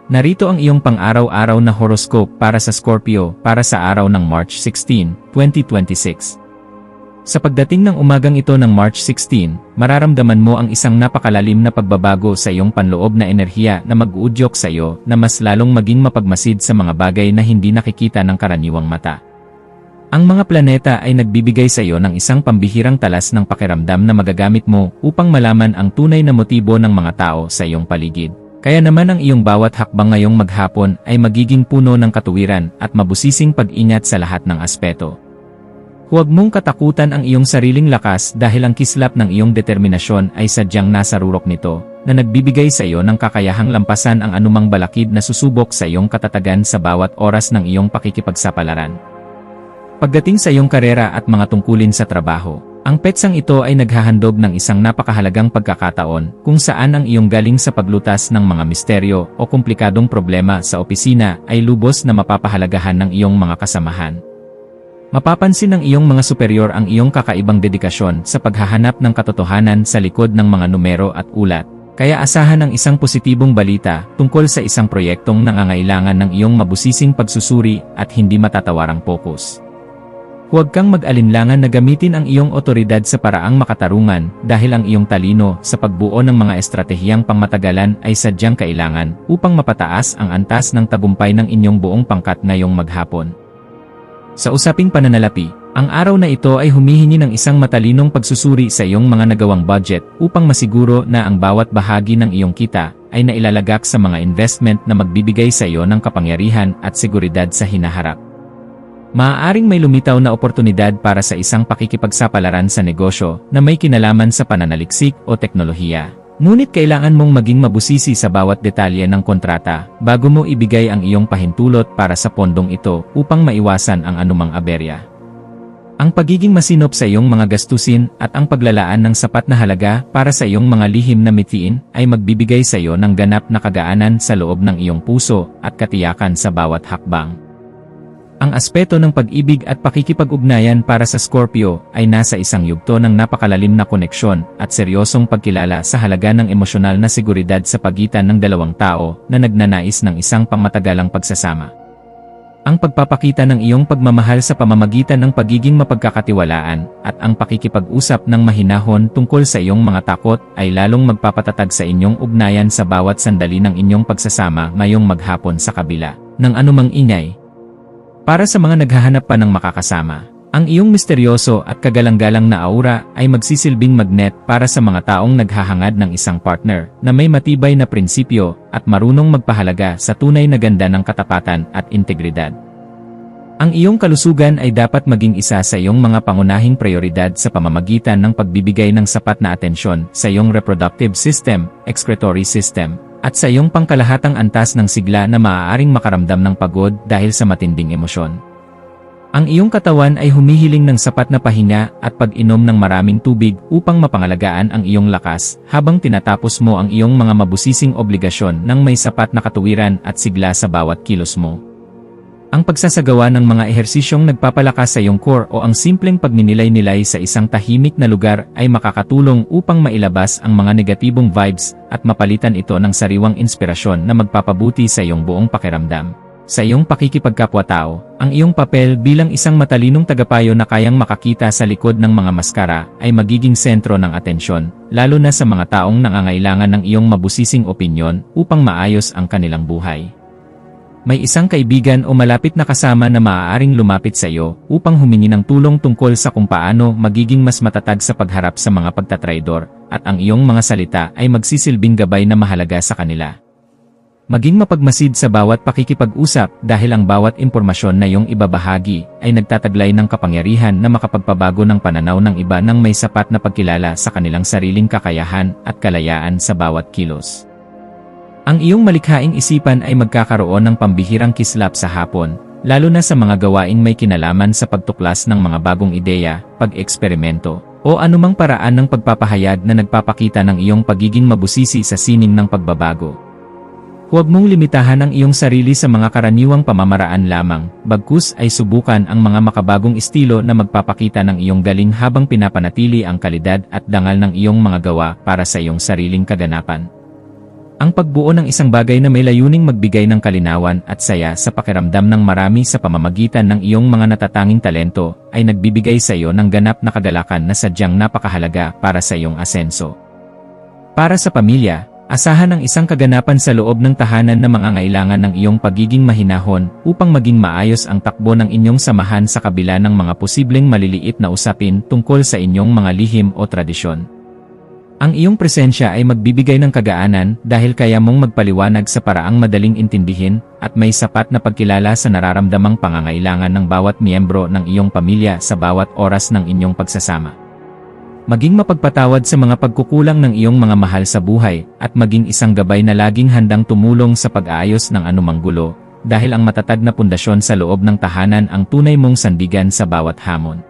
Narito ang iyong pang-araw-araw na horoscope para sa Scorpio para sa araw ng March 16, 2026. Sa pagdating ng umagang ito ng March 16, mararamdaman mo ang isang napakalalim na pagbabago sa iyong panloob na enerhiya na mag-uudyok sa iyo na mas lalong maging mapagmasid sa mga bagay na hindi nakikita ng karaniwang mata. Ang mga planeta ay nagbibigay sa iyo ng isang pambihirang talas ng pakiramdam na magagamit mo upang malaman ang tunay na motibo ng mga tao sa iyong paligid. Kaya naman ang iyong bawat hakbang ngayong maghapon ay magiging puno ng katuwiran at mabusising pag-ingat sa lahat ng aspeto. Huwag mong katakutan ang iyong sariling lakas dahil ang kislap ng iyong determinasyon ay sadyang nasa rurok nito, na nagbibigay sa iyo ng kakayahang lampasan ang anumang balakid na susubok sa iyong katatagan sa bawat oras ng iyong pakikipagsapalaran. Pagdating sa iyong karera at mga tungkulin sa trabaho, ang petsang ito ay naghahandog ng isang napakahalagang pagkakataon kung saan ang iyong galing sa paglutas ng mga misteryo o komplikadong problema sa opisina ay lubos na mapapahalagahan ng iyong mga kasamahan. Mapapansin ng iyong mga superior ang iyong kakaibang dedikasyon sa paghahanap ng katotohanan sa likod ng mga numero at ulat, kaya asahan ang isang positibong balita tungkol sa isang proyektong nangangailangan ng iyong mabusising pagsusuri at hindi matatawarang pokus. Huwag kang mag-alinlangan na gamitin ang iyong otoridad sa paraang makatarungan dahil ang iyong talino sa pagbuo ng mga estratehiyang pangmatagalan ay sadyang kailangan upang mapataas ang antas ng tagumpay ng inyong buong pangkat ngayong maghapon. Sa usaping pananalapi, ang araw na ito ay humihingi ng isang matalinong pagsusuri sa iyong mga nagawang budget upang masiguro na ang bawat bahagi ng iyong kita ay nailalagak sa mga investment na magbibigay sa iyo ng kapangyarihan at seguridad sa hinaharap. Maaaring may lumitaw na oportunidad para sa isang pakikipagsapalaran sa negosyo na may kinalaman sa pananaliksik o teknolohiya. Ngunit kailangan mong maging mabusisi sa bawat detalye ng kontrata bago mo ibigay ang iyong pahintulot para sa pondong ito upang maiwasan ang anumang aberya. Ang pagiging masinop sa iyong mga gastusin at ang paglalaan ng sapat na halaga para sa iyong mga lihim na mitiin ay magbibigay sa iyo ng ganap na kagaanan sa loob ng iyong puso at katiyakan sa bawat hakbang. Ang aspeto ng pag-ibig at pakikipag-ugnayan para sa Scorpio ay nasa isang yugto ng napakalalim na koneksyon at seryosong pagkilala sa halaga ng emosyonal na seguridad sa pagitan ng dalawang tao na nagnanais ng isang pangmatagalang pagsasama. Ang pagpapakita ng iyong pagmamahal sa pamamagitan ng pagiging mapagkakatiwalaan at ang pakikipag-usap ng mahinahon tungkol sa iyong mga takot ay lalong magpapatatag sa inyong ugnayan sa bawat sandali ng inyong pagsasama ngayong maghapon sa kabila ng anumang ingay. Para sa mga naghahanap pa ng makakasama, ang iyong misteryoso at kagalang-galang na aura ay magsisilbing magnet para sa mga taong naghahangad ng isang partner na may matibay na prinsipyo at marunong magpahalaga sa tunay na ganda ng katapatan at integridad. Ang iyong kalusugan ay dapat maging isa sa iyong mga pangunahing prioridad sa pamamagitan ng pagbibigay ng sapat na atensyon sa iyong reproductive system, excretory system, at sa iyong pangkalahatang antas ng sigla na maaaring makaramdam ng pagod dahil sa matinding emosyon. Ang iyong katawan ay humihiling ng sapat na pahinga at pag-inom ng maraming tubig upang mapangalagaan ang iyong lakas habang tinatapos mo ang iyong mga mabusising obligasyon ng may sapat na katuwiran at sigla sa bawat kilos mo. Ang pagsasagawa ng mga ehersisyong nagpapalakas sa iyong core o ang simpleng pagninilay-nilay sa isang tahimik na lugar ay makakatulong upang mailabas ang mga negatibong vibes at mapalitan ito ng sariwang inspirasyon na magpapabuti sa iyong buong pakiramdam. Sa iyong pakikipagkapwa-tao, ang iyong papel bilang isang matalinong tagapayo na kayang makakita sa likod ng mga maskara ay magiging sentro ng atensyon, lalo na sa mga taong nangangailangan ng iyong mabusising opinyon upang maayos ang kanilang buhay. May isang kaibigan o malapit na kasama na maaaring lumapit sa iyo upang humingi ng tulong tungkol sa kung paano magiging mas matatag sa pagharap sa mga pagtatraidor, at ang iyong mga salita ay magsisilbing gabay na mahalaga sa kanila. Maging mapagmasid sa bawat pakikipag-usap dahil ang bawat impormasyon na iyong ibabahagi ay nagtataglay ng kapangyarihan na makapagpabago ng pananaw ng iba nang may sapat na pagkilala sa kanilang sariling kakayahan at kalayaan sa bawat kilos. Ang iyong malikhaing isipan ay magkakaroon ng pambihirang kislap sa hapon, lalo na sa mga gawaing may kinalaman sa pagtuklas ng mga bagong ideya, pag-eksperimento, o anumang paraan ng pagpapahayag na nagpapakita ng iyong pagiging mabusisi sa sining ng pagbabago. Huwag mong limitahan ang iyong sarili sa mga karaniwang pamamaraan lamang, bagkus ay subukan ang mga makabagong estilo na magpapakita ng iyong galing habang pinapanatili ang kalidad at dangal ng iyong mga gawa para sa iyong sariling kaganapan. Ang pagbuo ng isang bagay na may layuning magbigay ng kalinawan at saya sa pakiramdam ng marami sa pamamagitan ng iyong mga natatanging talento ay nagbibigay sa iyo ng ganap na kagalakan na sadyang napakahalaga para sa iyong asenso. Para sa pamilya, asahan ang isang kaganapan sa loob ng tahanan na mangangailangan ng iyong pagiging mahinahon upang maging maayos ang takbo ng inyong samahan sa kabila ng mga posibleng maliliit na usapin tungkol sa inyong mga lihim o tradisyon. Ang iyong presensya ay magbibigay ng kagaanan dahil kaya mong magpaliwanag sa paraang madaling intindihin at may sapat na pagkilala sa nararamdamang pangangailangan ng bawat miyembro ng iyong pamilya sa bawat oras ng inyong pagsasama. Maging mapagpatawad sa mga pagkukulang ng iyong mga mahal sa buhay at maging isang gabay na laging handang tumulong sa pag-aayos ng anumang gulo dahil ang matatag na pundasyon sa loob ng tahanan ang tunay mong sandigan sa bawat hamon.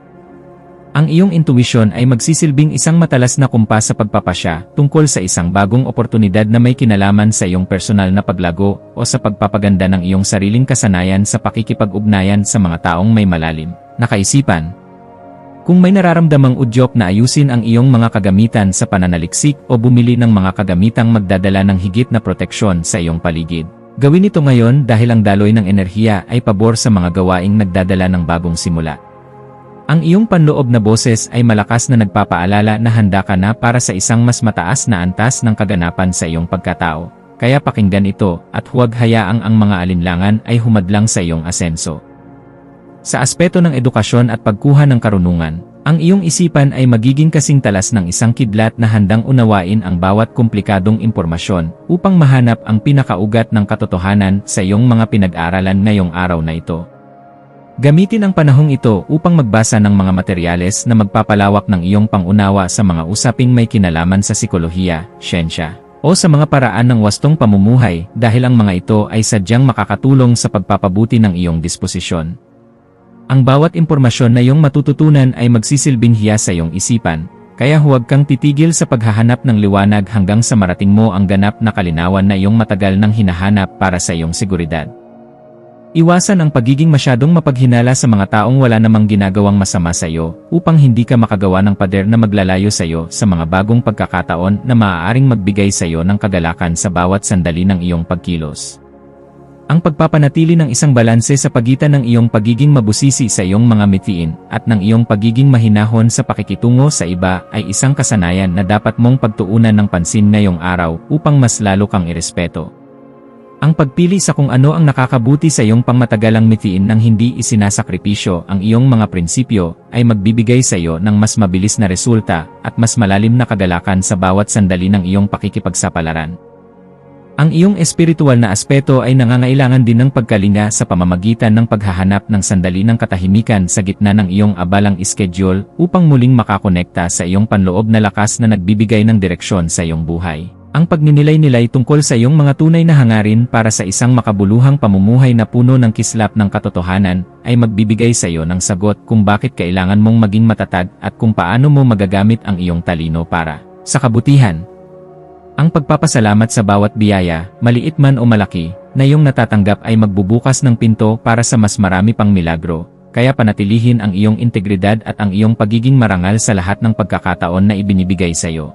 Ang iyong intuwisyon ay magsisilbing isang matalas na kumpas sa pagpapasya tungkol sa isang bagong oportunidad na may kinalaman sa iyong personal na paglago o sa pagpapaganda ng iyong sariling kasanayan sa pakikipag-ugnayan sa mga taong may malalim na kaisipan. Kung may nararamdamang udyok na ayusin ang iyong mga kagamitan sa pananaliksik o bumili ng mga kagamitang magdadala ng higit na proteksyon sa iyong paligid, gawin ito ngayon dahil ang daloy ng enerhiya ay pabor sa mga gawaing nagdadala ng bagong simula. Ang iyong panloob na boses ay malakas na nagpapaalala na handa ka na para sa isang mas mataas na antas ng kaganapan sa iyong pagkatao, kaya pakinggan ito at huwag hayaang ang mga alinlangan ay humadlang sa iyong asenso. Sa aspeto ng edukasyon at pagkuha ng karunungan, ang iyong isipan ay magiging kasing talas ng isang kidlat na handang unawain ang bawat komplikadong impormasyon upang mahanap ang pinakaugat ng katotohanan sa iyong mga pinag-aralan ngayong araw na ito. Gamitin ang panahong ito upang magbasa ng mga materyales na magpapalawak ng iyong pangunawa sa mga usaping may kinalaman sa sikolohiya, siyensya, o sa mga paraan ng wastong pamumuhay dahil ang mga ito ay sadyang makakatulong sa pagpapabuti ng iyong disposisyon. Ang bawat impormasyon na iyong matututunan ay magsisilbing hiya sa iyong isipan, kaya huwag kang titigil sa paghahanap ng liwanag hanggang sa marating mo ang ganap na kalinawan na iyong matagal nang hinahanap para sa iyong seguridad. Iwasan ang pagiging masyadong mapaghinala sa mga taong wala namang ginagawang masama sa iyo upang hindi ka makagawa ng pader na maglalayo sa iyo sa mga bagong pagkakataon na maaaring magbigay sa iyo ng kagalakan sa bawat sandali ng iyong pagkilos. Ang pagpapanatili ng isang balanse sa pagitan ng iyong pagiging mabusisi sa iyong mga mitiin at ng iyong pagiging mahinahon sa pakikitungo sa iba ay isang kasanayan na dapat mong pagtuunan ng pansin ngayong araw upang mas lalo kang irespeto. Ang pagpili sa kung ano ang nakakabuti sa iyong pangmatagalang mitiin nang hindi isinasakripisyo ang iyong mga prinsipyo ay magbibigay sa iyo ng mas mabilis na resulta at mas malalim na kagalakan sa bawat sandali ng iyong pakikipagsapalaran. Ang iyong espiritual na aspeto ay nangangailangan din ng pagkalinga sa pamamagitan ng paghahanap ng sandali ng katahimikan sa gitna ng iyong abalang schedule upang muling makakonekta sa iyong panloob na lakas na nagbibigay ng direksyon sa iyong buhay. Ang pagninilay-nilay tungkol sa iyong mga tunay na hangarin para sa isang makabuluhang pamumuhay na puno ng kislap ng katotohanan ay magbibigay sa iyo ng sagot kung bakit kailangan mong maging matatag at kung paano mo magagamit ang iyong talino para sa kabutihan. Ang pagpapasalamat sa bawat biyaya, maliit man o malaki, na iyong natatanggap ay magbubukas ng pinto para sa mas marami pang milagro, kaya panatilihin ang iyong integridad at ang iyong pagiging marangal sa lahat ng pagkakataon na ibinibigay sa iyo.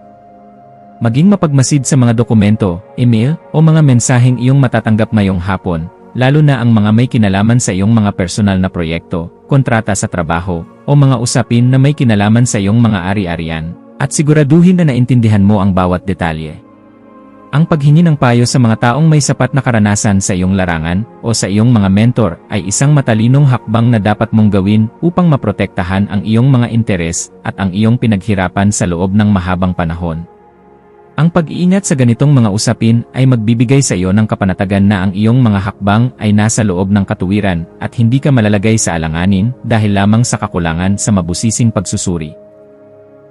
Maging mapagmasid sa mga dokumento, email, o mga mensaheng iyong matatanggap ngayong hapon, lalo na ang mga may kinalaman sa iyong mga personal na proyekto, kontrata sa trabaho, o mga usapin na may kinalaman sa iyong mga ari-arian, at siguraduhin na naintindihan mo ang bawat detalye. Ang paghingi ng payo sa mga taong may sapat na karanasan sa iyong larangan o sa iyong mga mentor ay isang matalinong hakbang na dapat mong gawin upang maprotektahan ang iyong mga interes at ang iyong pinaghirapan sa loob ng mahabang panahon. Ang pag-iingat sa ganitong mga usapin ay magbibigay sa iyo ng kapanatagan na ang iyong mga hakbang ay nasa loob ng katuwiran at hindi ka malalagay sa alanganin dahil lamang sa kakulangan sa mabusising pagsusuri.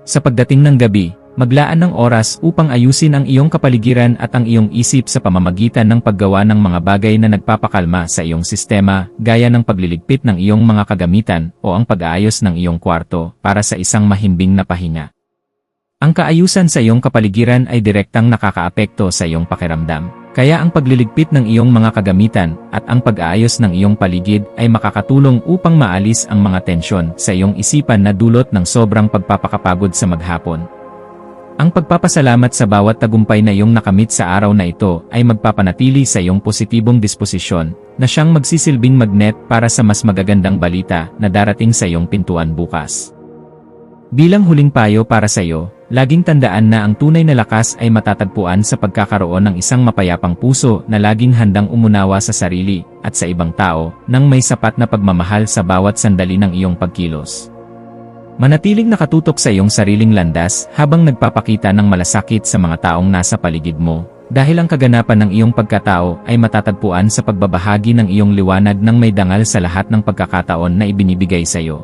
Sa pagdating ng gabi, maglaan ng oras upang ayusin ang iyong kapaligiran at ang iyong isip sa pamamagitan ng paggawa ng mga bagay na nagpapakalma sa iyong sistema, gaya ng pagliligpit ng iyong mga kagamitan o ang pag-aayos ng iyong kwarto para sa isang mahimbing na pahinga. Ang kaayusan sa iyong kapaligiran ay direktang nakakaapekto sa iyong pakiramdam, kaya ang pagliligpit ng iyong mga kagamitan at ang pag-aayos ng iyong paligid ay makakatulong upang maalis ang mga tensyon sa iyong isipan na dulot ng sobrang pagpapakapagod sa maghapon. Ang pagpapasalamat sa bawat tagumpay na iyong nakamit sa araw na ito ay magpapanatili sa iyong positibong disposisyon na siyang magsisilbing magnet para sa mas magagandang balita na darating sa iyong pintuan bukas. Bilang huling payo para sa iyo, laging tandaan na ang tunay na lakas ay matatagpuan sa pagkakaroon ng isang mapayapang puso na laging handang umunawa sa sarili at sa ibang tao nang may sapat na pagmamahal sa bawat sandali ng iyong pagkilos. Manatiling nakatutok sa iyong sariling landas habang nagpapakita ng malasakit sa mga taong nasa paligid mo, dahil ang kaganapan ng iyong pagkatao ay matatagpuan sa pagbabahagi ng iyong liwanag ng may dangal sa lahat ng pagkakataon na ibinibigay sa iyo.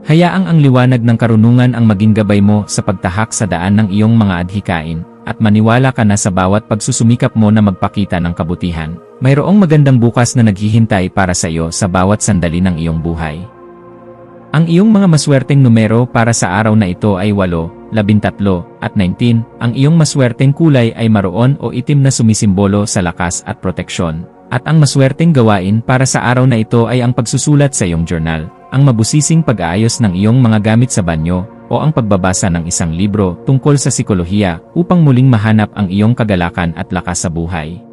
Hayaang ang liwanag ng karunungan ang maging gabay mo sa pagtahak sa daan ng iyong mga adhikain, at maniwala ka na sa bawat pagsusumikap mo na magpakita ng kabutihan. Mayroong magandang bukas na naghihintay para sa iyo sa bawat sandali ng iyong buhay. Ang iyong mga maswerteng numero para sa araw na ito ay 8, 13, at 19. Ang iyong maswerteng kulay ay maroon o itim na sumisimbolo sa lakas at proteksyon. At ang maswerteng gawain para sa araw na ito ay ang pagsusulat sa iyong journal, ang mabusising pag-aayos ng iyong mga gamit sa banyo, o ang pagbabasa ng isang libro tungkol sa psikolohiya upang muling mahanap ang iyong kagalakan at lakas sa buhay.